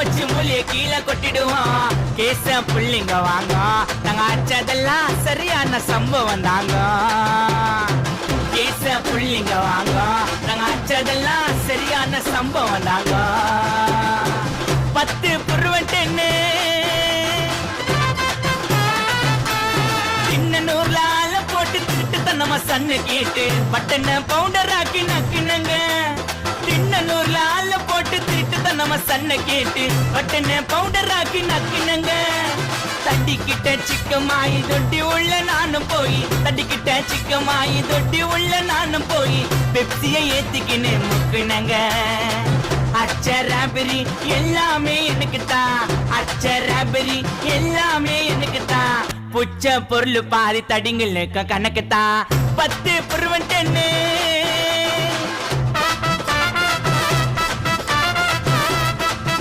வச்சு மூலிய கீழே கொட்டிடுவோம். கேச புள்ளிங்க வாங்க, நாங்க அச்சதெல்லாம் சரியான சம்பவம் தாங்க. கேச புள்ளிங்க வாங்க, நாங்க அச்சதெல்லாம் சரியான சம்பவம் தாங்க. 10 புருவட்டென்னு தின்னூர்ல ஆள போட்டு திட்டு நம்ம சன்னு கேட்டு பட்டன பவுண்டர் ஆக்கி நக்கினங்க. தின்னூர்ல ஆள போட்டு திட்டு நம்ம சன்ன கேட்டு பட்டன பவுண்டர் ஆக்கி நக்கினங்க. தட்டிக்கிட்ட சிக்கமாயி தொட்டி உள்ள நானும் போய், தட்டிக்கிட்ட சிக்கமாயி தொட்டி உள்ள நானும் போய் பெப்சியை ஏத்திக்கின்னு முக்குனங்க. அச்சராபரி எல்லாமே எனக்குத்தான், அச்சராபரி எல்லாமே எனக்குத்தான். புச்ச பொருள் பாதி தடிங்களுக்கு கணக்குத்தான். 10 புருவன் 10